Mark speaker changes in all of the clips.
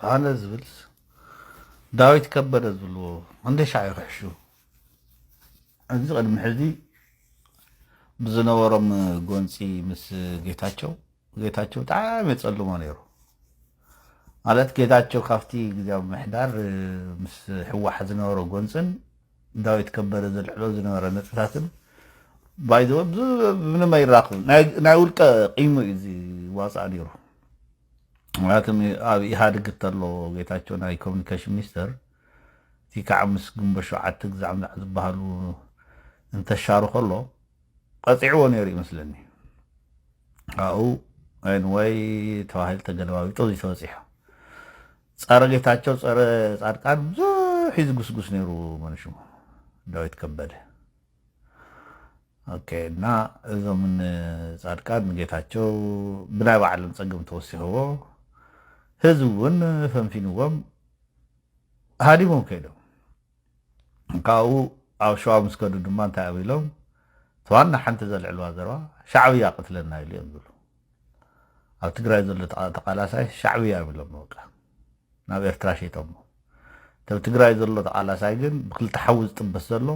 Speaker 1: أنا زبلس داويت كبر زبلو عندي شعي خشو عندي قد محدي بزنورم قونسي مس جيتاتشو تعام يتصلو ما نيرو قالت جيتاتشو خافتي قدام محدار مس حوا حزنورو قونسن داويت كبر زلعلو زنورو نتفاتن بايدو من ما يراقب نايولك قيمة زي واصع نيرو ولكن أبي هذا قلت له جيتاتشو ناي كوميونيكيشن مينستر في كعمس قنبشو عتك زعم بهالو انت الشارو خلو قطعوا نيري مثلني أو انوي تواهل تجلواوي توزي توزيحه صار جيتاتشو صار كان بزح يزقسقس نيرو منشو داويت كبده اوكي نا اذا من صار كان جيتاتشو بناي بعلم صقم توسيهو هزون فنفينوهم هادي ممكن كاو او شو مسكدو دمان تاويلهم توانا حنت زلعلوا زروا شعبيه قتلنا يلي ينزلوا او تግራይ ዘሎ ተቃላሳይ شعبيه يبلهم وقع ናብ ኤርትራ ሸይቶም ተብ ትግራይ ዘሎ ተቃላሳይ ግን ብክልተ ሓውዝ ጥበስ ዘሎ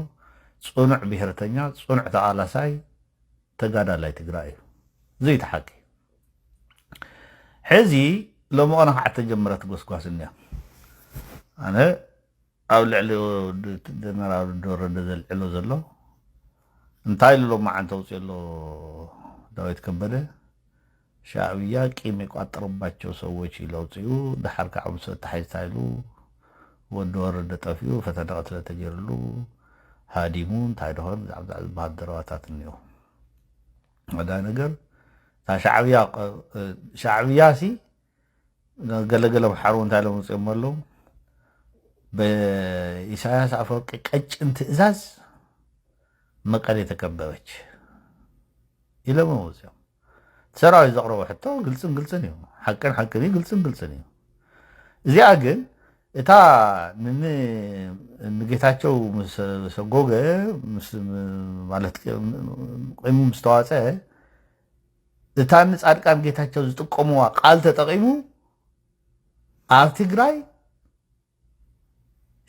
Speaker 1: ጽኑዕ ብሄርተኛ ጽኑዕ ተቃላሳይ ተጋዳላይ ትግራይ ዘይተሓቂ ሕዚ لما حتى جمرت قسقاس النيا أنا أول على دمر الدور نزل علو زلو انتايل له مع أنت وصل له داويت كبده شعبية كيمي قطر باتشو سوي شيء لو تيو دحر كعب تحيز تايلو والدور دتافيو فتنقت له تجرلو هاديمون تايدهون عبد بعض درواتات النيو هذا نجر شعبية سي قال بحرون تعالوا مصيمرلو بإساياس أفرق قجن تئزاز مقالي تكببች إلى ما وزيهم تسرعوا يزقروا حتى قلصن يوم حقا قلصن يوم زي أجن إتا نجيتاتشو مسجوجة مالت قيمو مستواسة إتا نسأل كان جيتاتشو زتقوموا قال تتقيمو ኣብ ትግራይ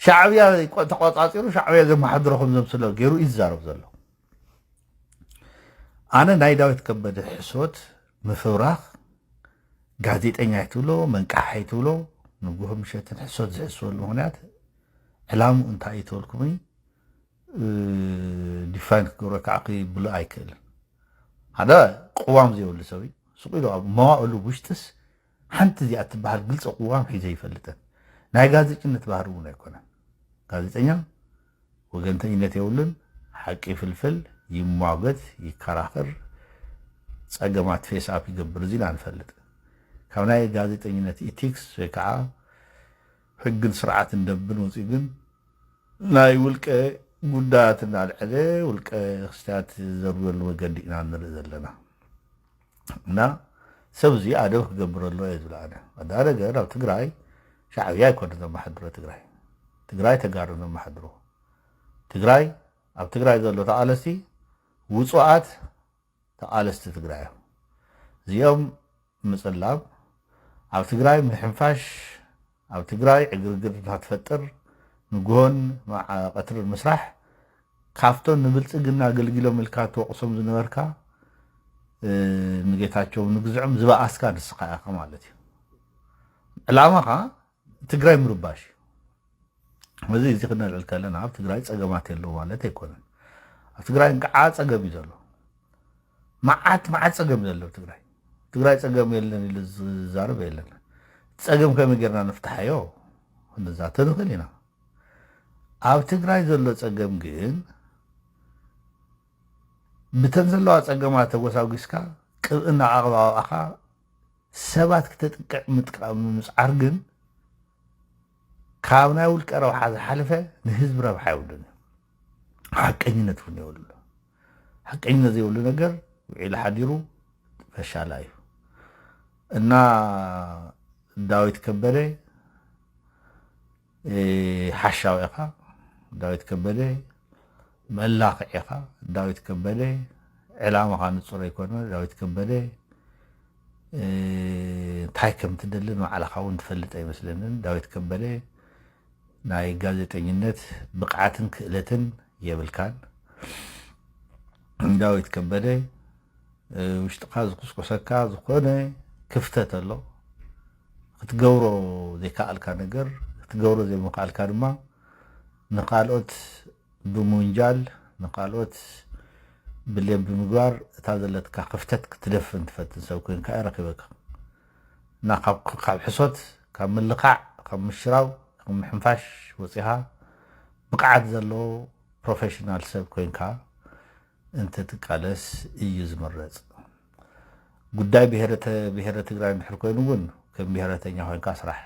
Speaker 1: ሻዕብያ ተቆጻጺሩ ሻዕብያ ዘመሓድረኹም ዘምስሎ ገይሩ ይዛረብ ዘሎ ኣነ ናይ ዳዊት ከበደ ሕሶት ምፍብራኽ ጋዜጠኛ ይትብሎ መንቃሕ ይትብሎ ንጉሆ ምሸትን ሕሶት ዝሕስበሉ ምክንያት ዕላሙ እንታይ ይትበልኩሚ ዲፋይን ክገብሮ ከዓ ክብሉ ኣይክእልን ሓደ ቅዋም ዘይብሉ ሰብ ስቂሉ ኣብ መዋእሉ ውሽጥስ حنت زي أتبهر قلت قوام حيزة يفلتن ناي غازيجنة بهرون يكونن غازيجنة وغنتينة يولن حقي فلفل يمواغد يكراخر صقمات فيس اب يقبر زي لانفلت كوناي غازيجنة إتيكس وكعا حق سرعات ندبن وصيغن ناي ولك ጉዳትና አልዓለ ወልቀ ክስታት ዘርበሉ ወገዲና ንርኢ ዘለና እና ሰብዚ አደው ክገብረሎ ይዝላነ አዳረ ገር ኣብ ትግራይ ሻዕብያ ይኮነ ዘመሓድሮ ትግራይ ተጋሩ ዘመሓድሮ ትግራይ ኣብ ትግራይ ዘሎ ተቃለስቲ ውጹኣት ተቃለስቲ ትግራይ እዚኦም ምጽላብ ኣብ ትግራይ ምሕንፋሽ ኣብ ትግራይ ዕግርግር ተፈጥር ንጎን مع قطر المسرح ካፍቶን ንብልጽግና አገልግሎም መልካት ወቅሶም ዝነበርካ ንጌታቸው ንግዝዑም ዝባኣስካ ንስኻያ ማለት እዩ ዕላማኻ ትግራይ ምርባሽ ወዚ እዚ ክነልዕል ከለና ኣብ ትግራይ ጸገማት የለው ማለት ኣይኮነን ኣብ ትግራይ እንቃዓ ጸገም እዩ ዘሎ መዓት ጸገም ዘሎ ትግራይ ጸገም የለን ኢሉ ዝዛረብ የለን ጸገም ከመይ ጌርና ንፍታሐዮ እንደዛ ተንኽእል ኢና ኣብ ትግራይ ዘሎ ጸገም ግን ብተንዘለዋ ጸገማት ተጎሳጉስካ ቅብእና ኣቕባብኣኻ ሰባት ክትጥቅዕ ምጥቃም ምጽዓር ግን ካብ ናይ ውልቀ ረብሓ ዝሓለፈ ንህዝቢ ረብሓ ይውልን ሓቀኝነት እውን የብሉ ሓቀኝነት ዘይብሉ ነገር ውዒሉ ሓዲሩ ፈሻላ እዩ እና ዳዊት ከበደ ሓሻው ኢኻ ዳዊት ከበደ መላኽዒኻ ዳዊት ከበደ ዕላማኻ ንጹር ኣይኮነ ዳዊት ከበደ እንታይ ከም ትደልን ባዕልኻ እውን ትፈልጥ ኣይመስለንን ዳዊት ከበደ ናይ ጋዜጠኝነት ብቕዓትን ክእለትን የብልካን ዳዊት ከበደ ውሽጥኻ ዝቁስቁሰካ ዝኾነ ክፍተት ኣሎ ክትገብሮ ዘይከኣልካ ነገር ክትገብሮ ዘይምኽኣልካ ድማ ንኻልኦት ብምውንጃል ንኻልኦት ብልብ ብምግባር እታ ዘለትካ ክፍተት ክትደፍን ትፈትን ሰብ ኮይንካ ይረኺበካ እና ካብ ሕሶት ካብ ምልኻዕ ካብ ምሽራው ካብ ምሕንፋሽ ወፂኻ ብቕዓት ዘለዎ ፕሮፌሽናል ሰብ ኮይንካ እንተትቃለስ እዩ ዝምረፅ ጉዳይ ብሔረ ትግራይ እንድሕር ኮይኑ እውን ከም ብሔረተኛ ኮይንካ ስራሕ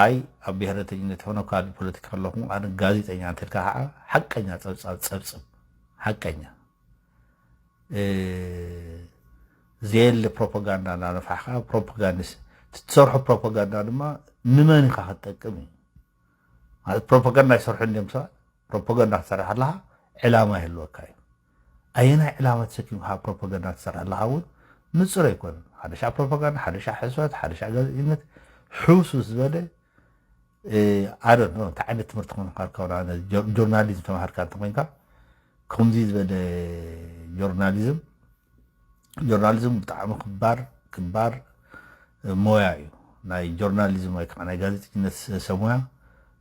Speaker 1: ኣይ ኣብ ብሔረተኝነት ሆነ ካልእ ፖለቲካ ኣለኹም ኣነ ጋዜጠኛ እንትልካ ከዓ ሓቀኛ ፀብፃብ ፀብፅብ ሓቀኛ ዘየለ ፕሮፓጋንዳ እናነፋሕካ ፕሮፓጋንዳስ ትሰርሖ ፕሮፓጋንዳ ድማ ንመን ኢኻ ክትጠቅም እዩ ማለት ፕሮፓጋንዳ ይሰርሑ እንዲዮም ሰባት ፕሮፓጋንዳ ክትሰርሕ ኣለካ ዕላማ ይህልወካ እዩ ኣየናይ ዕላማ ተሰኪምካ ፕሮፓጋንዳ ትሰርሕ ኣለካ እውን ንፁር ኣይኮነን ሓደሻ ፕሮፓጋንዳ ሓደሻ ሕሶት ሓደሻ ጋዜጠኝነት ሕውሱስ ዝበለ ኣዶን እንታይ ዓይነት ትምህርቲ ኮንካ ጆርናሊዝም ተማሃርካ እንተኮይንካ ከምዚ ዝበለ ጆርናሊዝም ብጣዕሚ ክባር ሞያ እዩ ናይ ጆርናሊዝም ወይ ከዓ ናይ ጋዜጠኝነት ሰብ ሞያ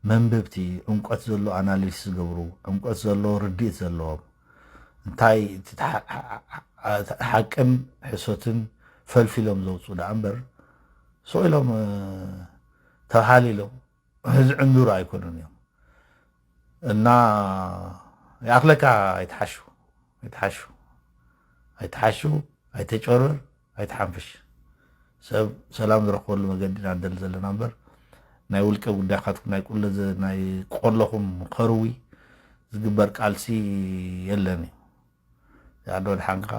Speaker 1: መንበብቲ ዕምቆት ዘሎ ኣናሊሲስ ዝገብሩ ዕምቆት ዘሎ ርድኢት ዘለዎም እንታይ ሓቅን ሕሶትን ፈልፊሎም ዘውፅኡ ዳ እምበር ስኢሎም ተባሃሊሎም ዝዕንዱሩ ኣይኮኑን እዮም እና ይኣኽለካ ኣይተሓሹ ኣይተጨርር ኣይተሓንፍሽ ሰብ ሰላም ዝረክበሉ መገዲ ኢና ንደሊ ዘለና እምበር ናይ ውልቀ ጉዳይካትኩም ናይ ቆለኹም ከርዊ ዝግበር ቃልሲ የለን እዩ ያዶ ድሓንካ